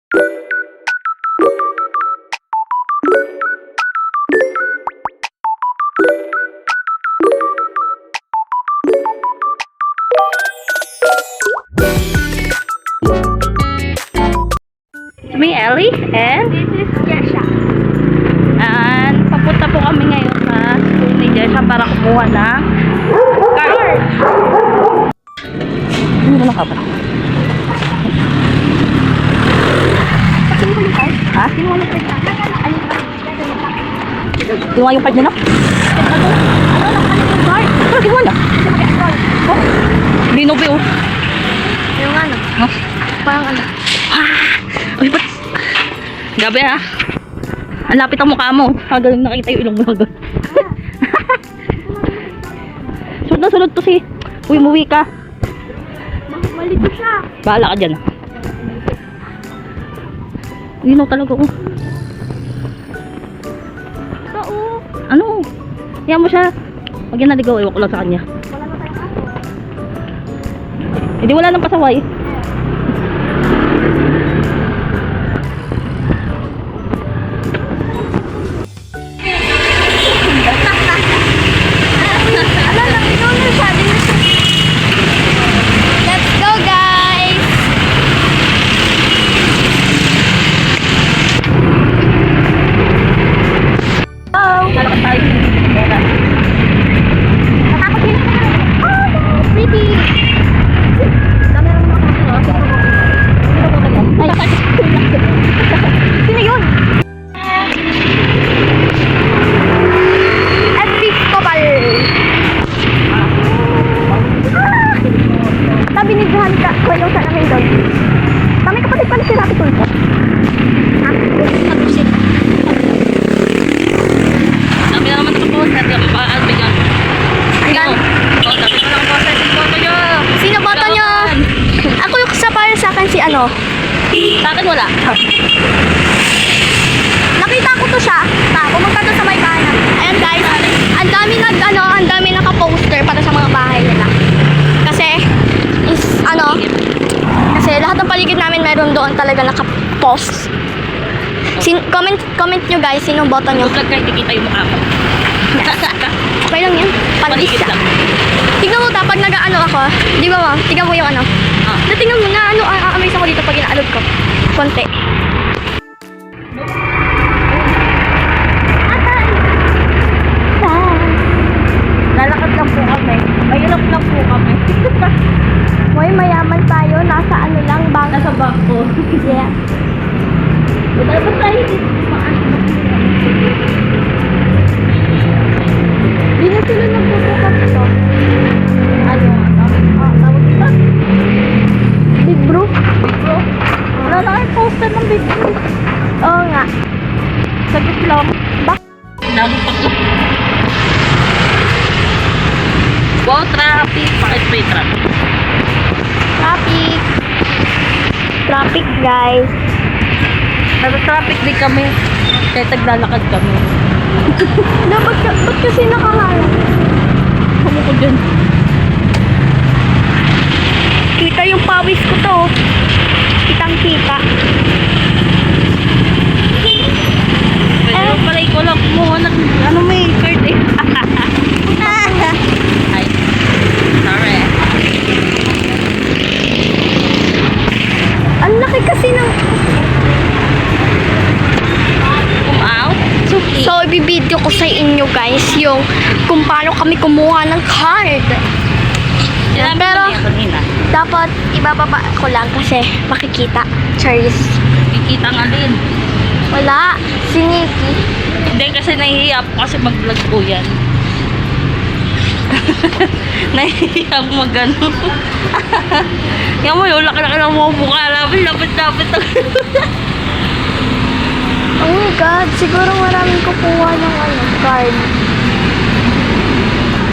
Me, Ellie, and This is Jesha. and papunta po kami ngayon sa school ni Jesha para kumuha ng card. Ano na ka ba? Sino mo yung card? Ha? Sino mo yung card? Kinuha yung card niya na? Ano yung card? Pero kinuha na. Oh, linobe oh. Yung ano? Huh? Parang ano? Uy, ba't? Gabi ha? Ang lapit ang mukha mo. Hanggang nakita yung ilong mo hanggang. Sunod na sunod to si. Uy, umuwi ka. Malito siya. Bahala ka dyan. Linaw talaga oh. Ito oh. Ano? Yan mo siya. Pag yan naligaw, ewan ko lang sa kanya. Wala na tayong aso. Hindi wala nang pasaway. Ala lang, ikaw na siya. Let's go guys! Oh! Lalakad tayo. Natakot yun. Oh, that's pretty! Dami naman mga kaso. Ay, Sino yun? Episcopal! Sabi ni Johan ka, kung yung saan namin doon. Kami kapatid pala si Rapi Tulpo. Ha? Pag-usip. sabi na naman ako po sa atin. Paano bigyan? Hanggang? Oh, sabi na lang po sa atin. Boto nyo. Sino boto nyo? Ako yung sa para sa akin si ano. Sa akin wala. Nakita ko to siya. Pumunta to sa may bahay namin. Ayan guys, ang dami naka-poster para sa mga bahay nila. Kasi kasi lahat ng paligid namin meron doon talaga naka-post. Comment nyo guys, sinong boto nyo? Vlog kayo, kita yung mukha ko. Okay lang yan. Paligid Panlista. lang. Tignan mo ta, pag nag-ano ako, di ba mo? Tignan mo yung ano. Ah. Tingnan mo na, amaze ako dito pag ina-upload ko. Konti. Lalakad lang po kami. Mahirap lang po kami. Hoy, mayaman tayo. Nasa ano lang, bang. Nasa bangko. Yeah. Dapat tayo dito. Di na sila nagpupukas to. Ano? Tawag ito? Big bro. Big bro? Wala na kayo poster ng big bro. Oo nga. Saglit lang. Lagi pa po. Go traffic. Bakit may traffic? Traffic. Traffic, guys. Nasa traffic din kami. Kaya taglalakad kami. Ba't kasi nakaharap? Kamo ko dyan. Kita yung pawis ko to. Kitang-kita. Pero pala ko lang kumuha ng ano may card eh. Ay. Sorry. Ang laki kasi ng... Kumaw? So, ibibideo ko sa inyo guys yung kung paano kami kumuha ng card. Pero, kanina. dapat ibababa ko lang kasi makikita. Charis. Kikita nga din. Wala. Si Nikki. Hindi kasi nahihiya po kasi mag-vlog po yan. Nahihiya ako mag-ano. Yan mo yun, laki-laki ng mga mukha namin. Lapit-lapit. Oh my God. Siguro maraming kukuha ng card.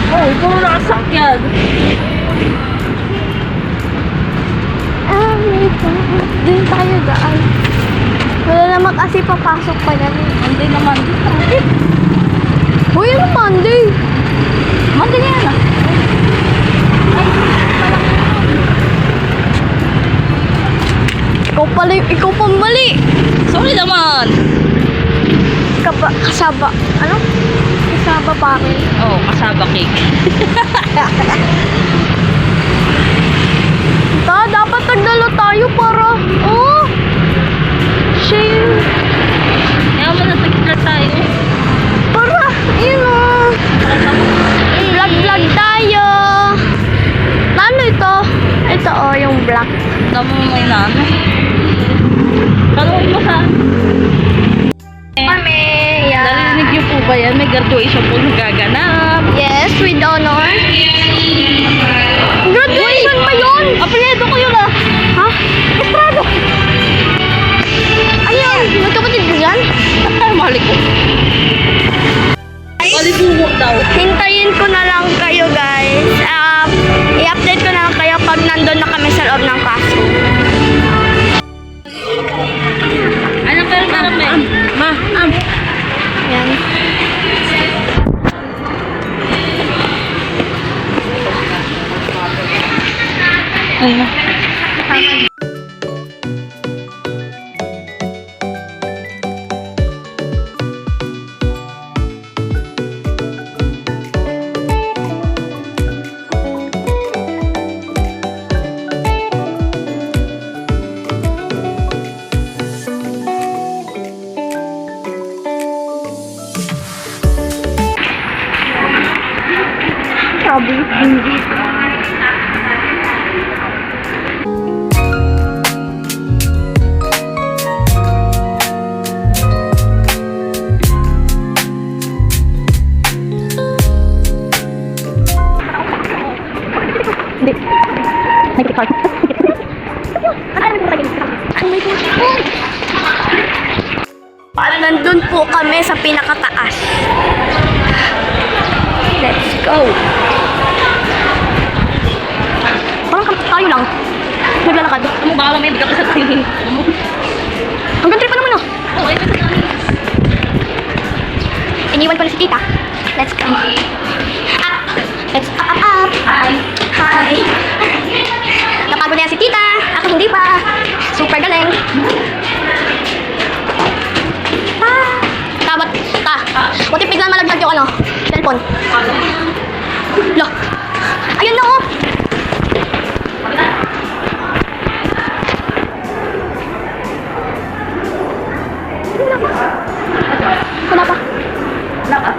Oh, puro nakasakyan. My God. Doon tayo daan. Wala naman kasi papasok pa yan. Monday naman. Hoy, ano Monday? Monday na yan ah. Ay, parang Ikaw pa mali. Sorry naman. Kasaba. Ano? Kasaba pa akin. Oo, kasaba cake. Dapat nagdala tayo para... Oh! Shame. Kaya mo nasa tayo. Para, yun o. Vlog tayo. Ano ito? Ito o, yung black. Tama mo may nana. Tanungin mo sa... Kami, yan. Narinig niyo po ba yan? May graduation po nagaganap. Yes, with honor. Graduation pa yun? Apelyido ko yun ah. Ha? Estrado. Ayun, magkapatid ka dyan? Mali ko. Malibuhok daw. Hintayin ko na lang kayo guys. I-update ko na lang kayo pag nandun na kami sa loob ng classroom. Anong karang Ma, Yan. Ayun. Sabi, hindi. Hindi. Nag-record. Nandun po kami sa pinakataas. Let's go. Parang tayo lang. Naglalakad. Ano ba alam may bigla ka sa tayo? Hanggang 3 pa naman oh. Oo, ito sa kami. Iniwan ko na si tita. Let's go. Up. Let's up. Hi. Hi. Napagod na yan si tita. Ako hindi pa. Super galing. Buti biglang malaglag yung cellphone. Lo. Ayun na oh. Wala pa. Wala ka?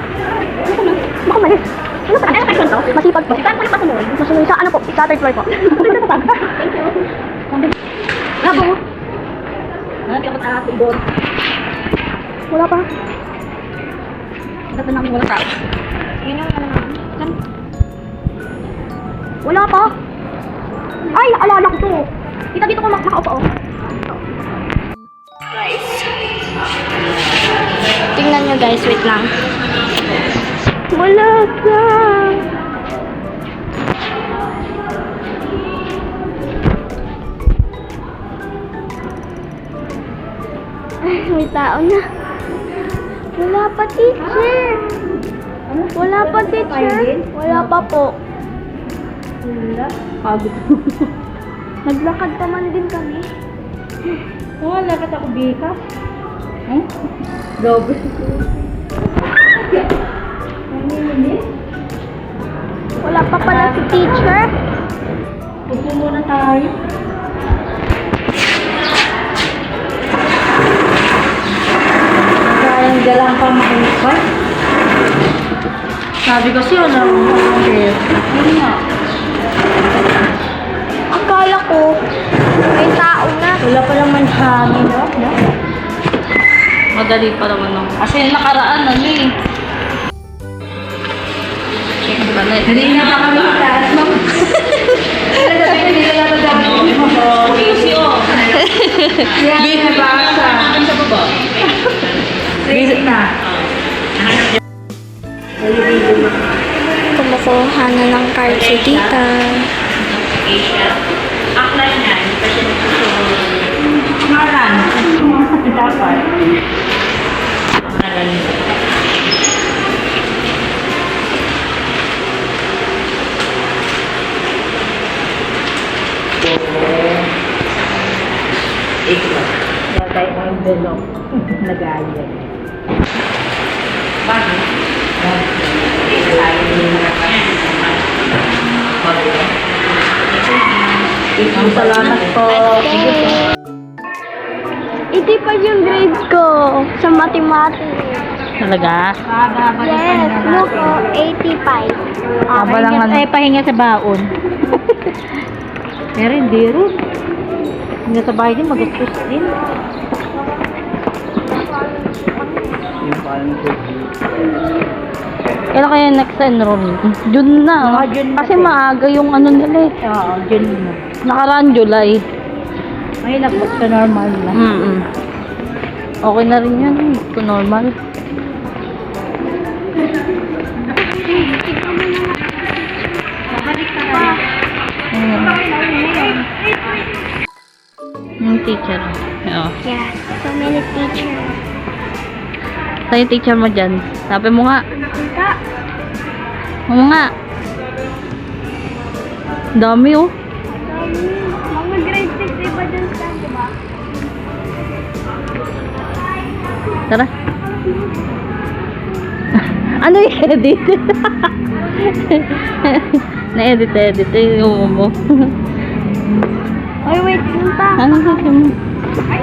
Baka malis. Ano pa? Masipag po. Masunod sa ano po? Sa third floor po. Wala po. Hanap ako sa ating doon. Wala pa. Dapat namin wala tao. Yun ang ano naman. Wala pa. Ay, naalala ko to. Kita dito ko makaupo oh. Guys. Tingnan nyo guys, wait lang. Wala ka. Ay, may tao na. Wala pa, teacher. Wala pa, teacher. Wala pa po. Wala. Pagod. Naglakad pa man din kami. Oo, lagat ako bika. Eh? Gabi. Wala pa pala si teacher. Upo muna tayo. Kayang galang pa makikipag. Sabi kasi wala akong makikipag. Ayun nga. Akala ko, may tao na. Wala pa naman hangin, no? Madali pa naman, no? Kasi nakaraan, ano eh. Hindi na pa kami sa taas, no? Hindi na lang nagagawin mo. Busy, oh. Busy na ba? Sa baba. Busy na. Kumukuha na ng card si tita. Apply na. Kasi ngalan. Dapat. Ngalan. Wala tayong envelope. Nag-aayat. Bakit? Salamat po. Iti pa yung grades ko sa mathematics. Talaga? Yes, look, 85. Aba lang ano. Ay, pahinga sa baon. Pero hindi rin. Hinga sa bahay din, magastos din. Kailan kaya next enrollment? June na. June na Kasi po. maaga yung ano nila eh. Oo, dyan na. Nakaraan July. Ngayon, nag-book sa normal na. Okay na rin yun. Ito normal. Yung teacher. Oo. Yeah, so many teachers. Sa'yo yung teacher mo dyan. Sabi mo nga. Oo nga. Dami oh. Mga grade 6 iba dyan sa, di ba? Tara. Ano yung edit? Na-edit yung mo. Ay, wait, punta. Ano sabi mo? Hi!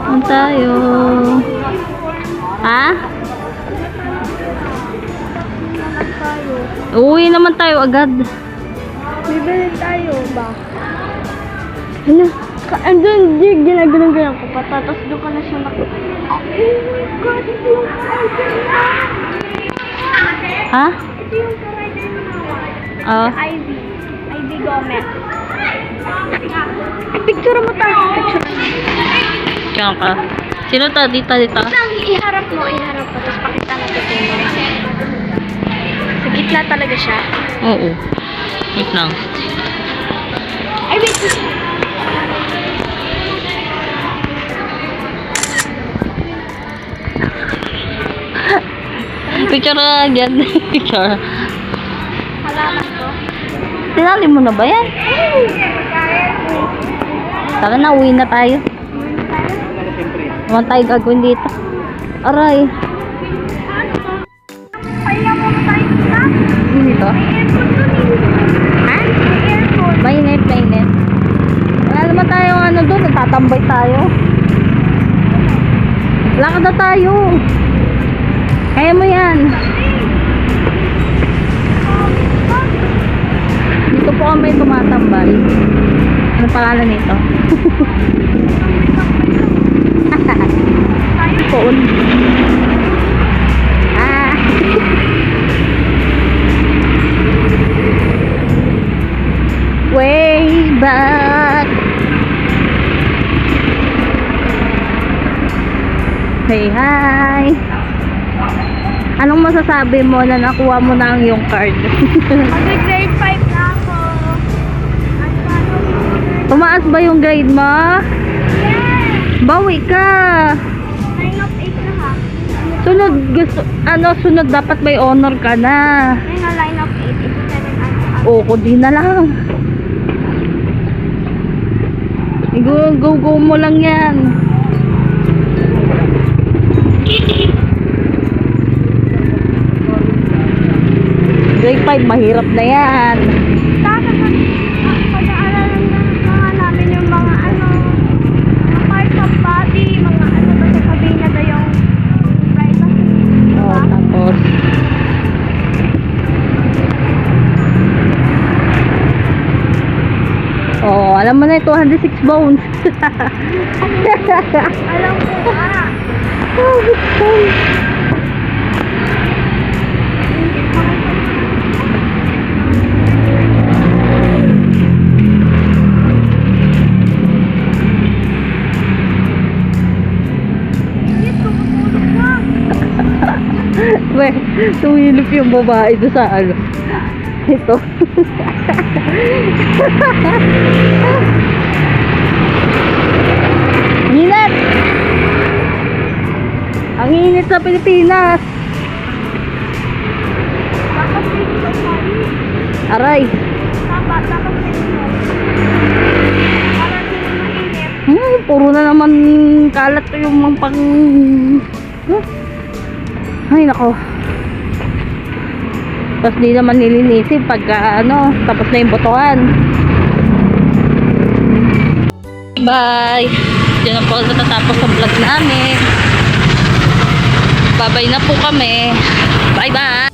Saan tayo? Ha? Uwi naman tayo agad. Bibili tayo ba? Ano? Andun, di, ginagalang ko pa. Tapos doon ka na siya oh my God, ito yung rider na. Ha? Ito yung rider na naman. Oo. Ivy Gomez. Picture mo tayo. Picture mo. Diyan ka. Sino to? Dito. Isang iharap mo. Tapos pakita natin mo. Sa gitna talaga siya. Oo. Wait lang. Ay, wait. Picture na dyan. Picture. Halaman ko. Tinali mo na ba yan? Tara na, uwi na tayo. Naman tayo gagawin dito. Aray. Kaya mo tayo na. Dito. Ha? Airport. Mainit. Wala naman tayong ano doon. Natatambay tayo. Lakad na tayo. Kaya mo yan. Dito po kami tumatambay. Ano pangalan nito? Phone. Way back. Hey, hi. Anong masasabi mo na nakuha mo na ang iyong card? Mag-grade 5 na ako. At paano? Tumaas ba yung grade mo? Yes! Bawi ka. 9 of 8 na ha. Sunod dapat may honor ka na. Ngayon na line of 8. Ito 7 and O, kundi na lang. Go mo lang yan. Grade 5, mahirap na yan. Pag-aaralan na namin yung mga mga parts of body, mga basta sabihin na daw yung privacy. O, tapos. Oh, alam mo na 206 bones. Alam ko nga. Oh, it's fun. Weh, tumilip yung babae doon sa ano. Ito. Init! Ang init sa Pilipinas. Bakit dito tayo? Aray. Tama. puro na naman kalat yung mga pang... Ay, nako. Tapos di naman nilinisin pagka ano, tapos na yung botohan. Bye! Diyan na po natatapos ang vlog namin. Babay na po kami. Bye-bye!